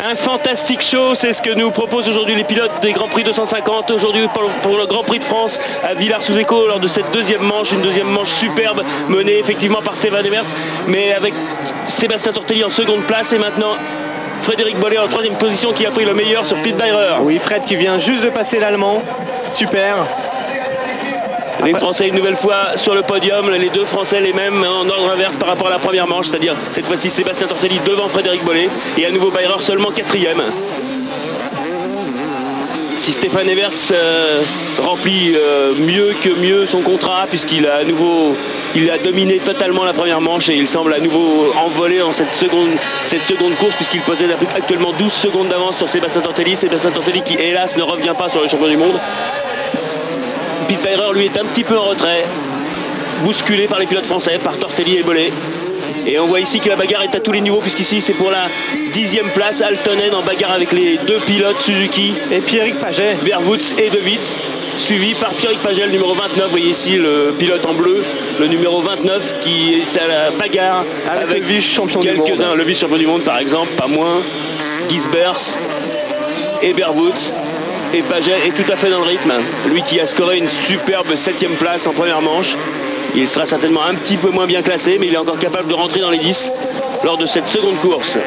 Un fantastique show, c'est ce que nous proposent aujourd'hui les pilotes des Grands Prix 250. Aujourd'hui pour le Grand Prix de France à Villars-sous-Écot lors de cette deuxième manche, une deuxième manche superbe menée effectivement par Stéphane Everts, mais avec Sébastien Tortelli en seconde place et maintenant Frédéric Bollé en troisième position qui a pris le meilleur sur Pete Beirer. Oui, Fred qui vient juste de passer l'Allemand, super. Les Français une nouvelle fois sur le podium, les deux Français les mêmes en ordre inverse par rapport à la première manche, c'est-à-dire cette fois-ci Sébastien Tortelli devant Frédéric Bollé et à nouveau Beirer seulement quatrième. Si Stéphane Everts remplit mieux que mieux son contrat puisqu'il a à nouveau dominé totalement la première manche et il semble à nouveau envoler en cette seconde course puisqu'il possède actuellement 12 secondes d'avance sur Sébastien Tortelli. Sébastien Tortelli qui hélas ne revient pas sur le champion du monde. Pete Beirer lui est un petit peu en retrait, bousculé par les pilotes français, par Tortelli et Bollé. Et on voit ici que la bagarre est à tous les niveaux puisqu'ici c'est pour la 10e place. Altonen en bagarre avec les deux pilotes Suzuki. Et Pierrick Paget. Verwoods et De Witt, suivi par Pierrick Paget, le numéro 29. Vous voyez ici le pilote en bleu, le numéro 29 qui est à la bagarre avec le vice-champion du monde. Le vice-champion du monde par exemple, pas moins, Gisbers et Verwoods. Et Paget est tout à fait dans le rythme. Lui qui a scoré une superbe 7e place en première manche. Il sera certainement un petit peu moins bien classé, mais il est encore capable de rentrer dans les 10 lors de cette seconde course.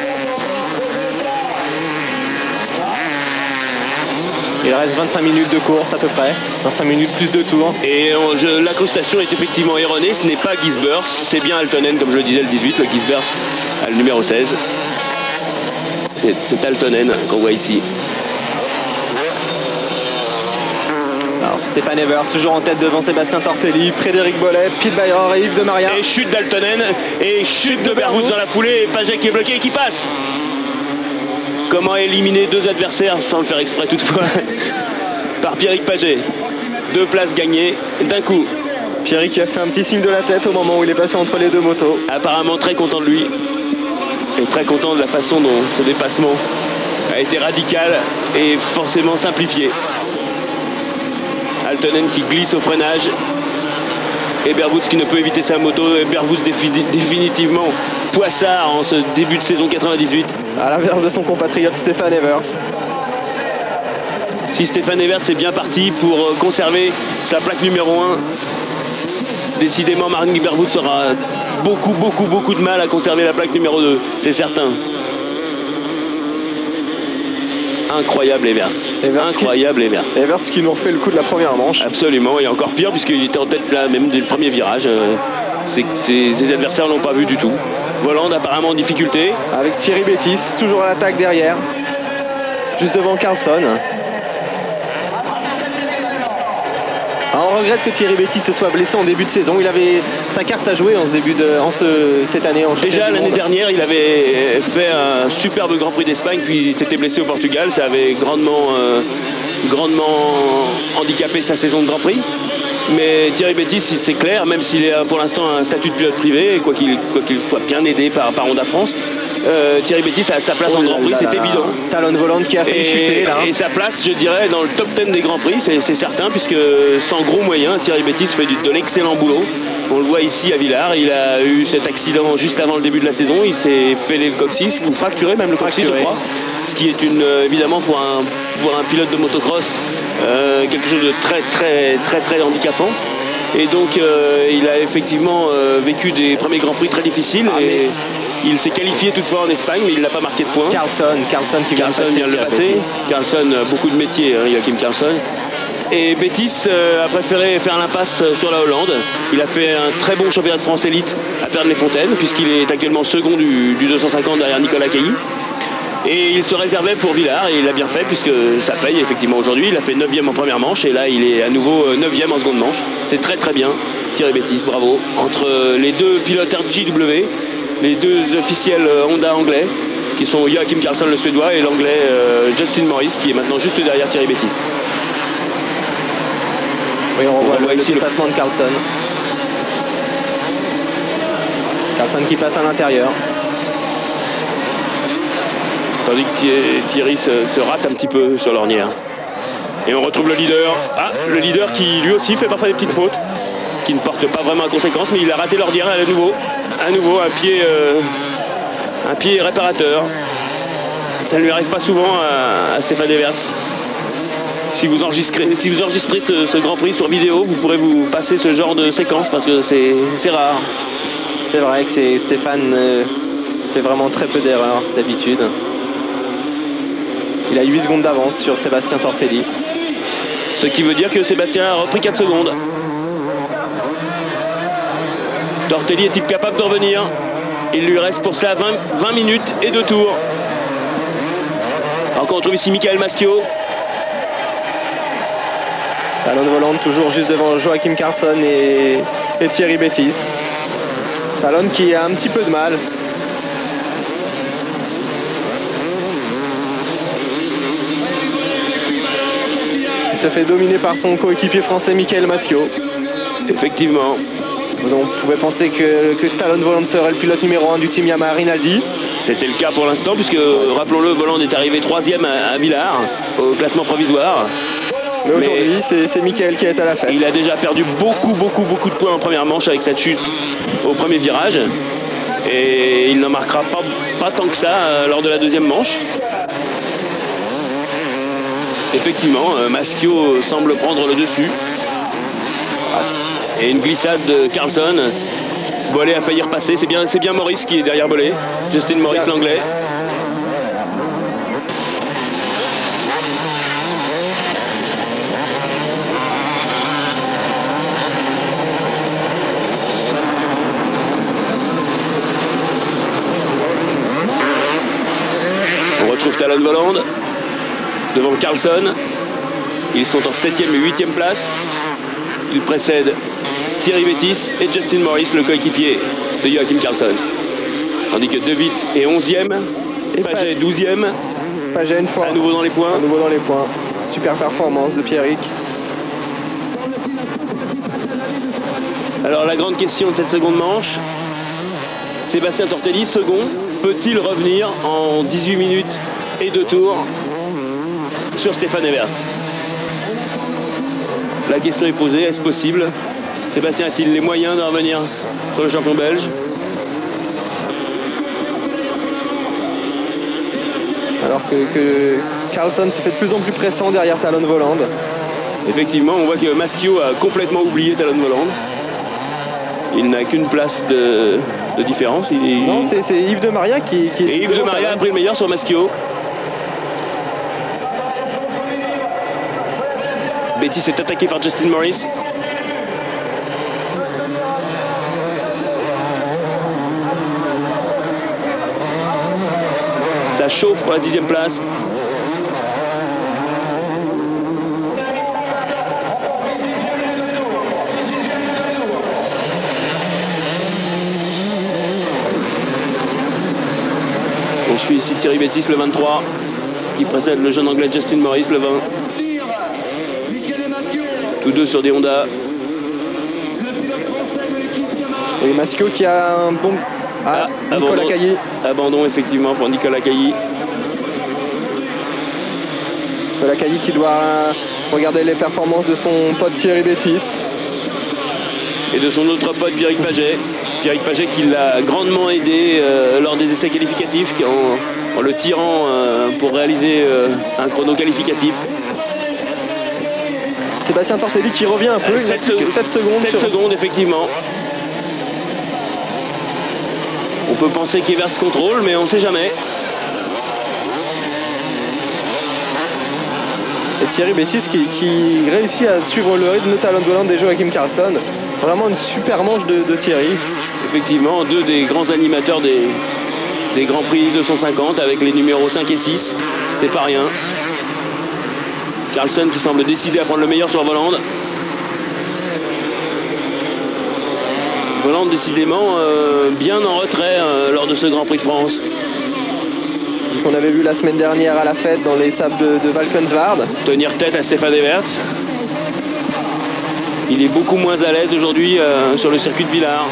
Il reste 25 minutes de course à peu près, 25 minutes plus de tours. Et l'accostation est effectivement erronée, ce n'est pas Gisbers, c'est bien Altonen comme je le disais, le 18, le Gisbers le numéro 16. C'est Altonen qu'on voit ici. Stéphane Everts toujours en tête devant Sébastien Tortelli, Frédéric Bollé, Pete Beirer et Yves de Maria. Et chute d'Altonen et chute de Verwoods dans la foulée et Paget qui est bloqué et qui passe. Comment éliminer deux adversaires sans le faire exprès toutefois par Pierrick Paget. 2 places gagnées d'un coup. Pierrick qui a fait un petit signe de la tête au moment où il est passé entre les deux motos. Apparemment très content de lui et très content de la façon dont ce dépassement a été radical et forcément simplifié. Altonen qui glisse au freinage et Verwoods qui ne peut éviter sa moto. Et Verwoods définitivement poissard en ce début de saison 98. À l'inverse de son compatriote Stéphane Everts. Si Stéphane Everts est bien parti pour conserver sa plaque numéro 1, décidément Martin Verwoods aura beaucoup de mal à conserver la plaque numéro 2, c'est certain. Incroyable Everts. Incroyable Everts. Everts qui nous refait le coup de la première manche. Absolument, et encore pire puisqu'il était en tête là même dès le premier virage. Ses adversaires ne l'ont pas vu du tout. Volland apparemment en difficulté. Avec Thierry Bettis, toujours à l'attaque derrière. Juste devant Carlson. On regrette que Thierry Bettis se soit blessé en début de saison. Il avait sa carte à jouer cette année. Déjà l'année dernière, il avait fait un superbe Grand Prix d'Espagne, puis il s'était blessé au Portugal. Ça avait grandement handicapé sa saison de Grand Prix. Mais Thierry Bettis, c'est clair, même s'il est pour l'instant un statut de pilote privé, et quoi qu'il soit bien aidé par Honda France, Thierry Bettis a sa place en Grand Prix, c'est évident. Talon Volland qui a fait chuter là. Et sa place, je dirais, dans le top 10 des Grands Prix, c'est certain, puisque sans gros moyens, Thierry Bettis fait de l'excellent boulot. On le voit ici à Villars, il a eu cet accident juste avant le début de la saison, il s'est fêlé le coccyx, ou fracturé même le coccyx je crois. Ce qui est évidemment pour un pilote de motocross, quelque chose de très handicapant. Et donc il a effectivement vécu des premiers Grands Prix très difficiles. Il s'est qualifié toutefois en Espagne, mais il n'a pas marqué de points. Carlson qui vient de le passer. Carlson, beaucoup de métiers, Joachim Carlson. Et Bettis a préféré faire l'impasse sur la Hollande. Il a fait un très bon championnat de France élite à Pernes-les-Fontaines, puisqu'il est actuellement second du 250 derrière Nicolas Cailly. Et il se réservait pour Villars, et il l'a bien fait, puisque ça paye effectivement aujourd'hui. Il a fait 9e en première manche, et là il est à nouveau 9e en seconde manche. C'est très bien, Thierry Bettis, bravo. Entre les deux pilotes RJW, les deux officiels Honda anglais, qui sont Joachim Carlson le suédois et l'anglais Justin Morris, qui est maintenant juste derrière Thierry Bettis. Oui, on voit ici le passement de Carlson. Carlson qui passe à l'intérieur. Tandis que Thierry se rate un petit peu sur l'ornière. Et on retrouve le leader. Le leader qui lui aussi fait parfois des petites fautes, qui ne portent pas vraiment à conséquence, mais il a raté l'ornière à nouveau. À nouveau un pied réparateur. Ça ne lui arrive pas souvent à Stéphane Everts. Si vous enregistrez ce Grand Prix sur vidéo, vous pourrez vous passer ce genre de séquence parce que c'est rare. C'est vrai que Stéphane fait vraiment très peu d'erreurs d'habitude. Il a 8 secondes d'avance sur Sébastien Tortelli. Ce qui veut dire que Sébastien a repris 4 secondes. Tortelli est-il capable de revenir? Il lui reste pour ça 20 minutes et 2 tours. Encore on trouve ici Michael Maschio. Talon volante toujours juste devant Joachim Carlson et Thierry Bettis. Talon qui a un petit peu de mal. Il se fait dominer par son coéquipier français Michael Maschio. Effectivement. On pouvait penser que Talon Voland serait le pilote numéro 1 du team Yamaha Rinaldi. C'était le cas pour l'instant puisque, rappelons-le, Voland est arrivé 3e à Villars au classement provisoire. Mais aujourd'hui, c'est Michael qui est à la fête. Il a déjà perdu beaucoup de points en première manche avec cette chute au premier virage. Et il n'en marquera pas tant que ça lors de la deuxième manche. Effectivement, Maschio semble prendre le dessus. Et une glissade de Carlson. Bollé a failli repasser. C'est bien Maurice qui est derrière Bollé. Justin Maurice, l'anglais. On retrouve Talon Voland devant Carlson. Ils sont en 7e et 8e place. Ils précèdent Thierry Bettis et Justin Maurice, le coéquipier de Joachim Carlson. Tandis que De Witt est 11e et Paget 12e. Paget une fois. À nouveau dans les points. À nouveau dans les points. Super performance de Pierrick. Alors la grande question de cette seconde manche. Sébastien Tortelli, second. Peut-il revenir en 18 minutes et 2 tours sur Stéphane Everts? La question est posée, est-ce possible? Sébastien a-t-il les moyens de revenir sur le champion belge? Alors que Carlson se fait de plus en plus pressant derrière Talon Voland. Effectivement, on voit que Maschio a complètement oublié Talon Voland. Il n'a qu'une place de différence. Non, c'est Yves de Maria qui est... Et Yves de Maria a pris le meilleur sur Maschio. Bettis est attaqué par Justin Maurice. Ça chauffe pour la 10e place. On suit ici Thierry Bettis, le 23, qui précède le jeune anglais Justin Maurice, le 20. Tous deux sur des Honda. Et Maschio qui a un bon... Nicolas Cailly. Abandon effectivement pour Nicolas Cailly. Nicolas Cailly qui doit regarder les performances de son pote Thierry Bettis. Et de son autre pote Pierrick Paget. Pierrick Paget qui l'a grandement aidé lors des essais qualificatifs en le tirant pour réaliser un chrono qualificatif. Sébastien Tortelli qui revient un peu, 7 secondes. 7 secondes, effectivement. On peut penser qu'Evers contrôle, mais on ne sait jamais. Et Thierry Bettis qui réussit à suivre le rythme de Talon Voland des Joachim Carlson. Vraiment une super manche de Thierry. Effectivement, deux des grands animateurs des Grands Prix 250 avec les numéros 5 et 6. C'est pas rien. Carlson qui semble décidé à prendre le meilleur sur Voland. Voland décidément bien en retrait lors de ce Grand Prix de France. Qu'on avait vu la semaine dernière à la fête dans les sables de Valkenswaard. Tenir tête à Stéphane Everts. Il est beaucoup moins à l'aise aujourd'hui sur le circuit de Villars.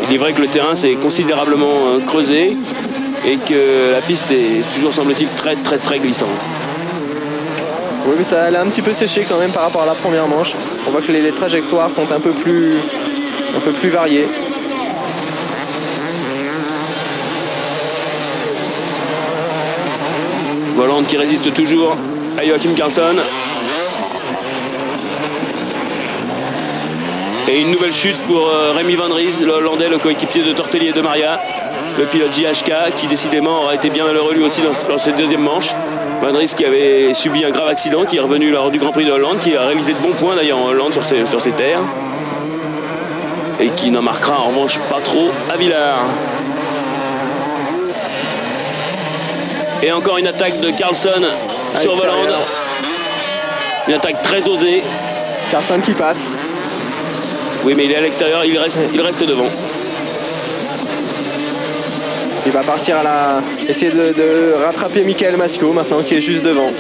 Il est vrai que le terrain s'est considérablement creusé et que la piste est toujours, semble-t-il, très glissante. Oui, mais ça elle a un petit peu séché quand même par rapport à la première manche. On voit que les trajectoires sont un peu plus variées. Voland qui résiste toujours à Joachim Karlsson. Et une nouvelle chute pour Remy Van Ries, le Hollandais, le coéquipier de Tortelli et de Maria. Le pilote JHK qui décidément aura été bien malheureux lui aussi dans cette deuxième manche. Van Ries qui avait subi un grave accident, qui est revenu lors du Grand Prix de Hollande, qui a réalisé de bons points d'ailleurs en Hollande sur ses terres. Et qui n'en marquera en revanche pas trop à Villars. Et encore une attaque de Karlsson sur Voland. Une attaque très osée. Karlsson qui passe. Oui, mais il est à l'extérieur, il reste devant. Il va partir essayer de rattraper Michael Massiot maintenant qui est juste devant.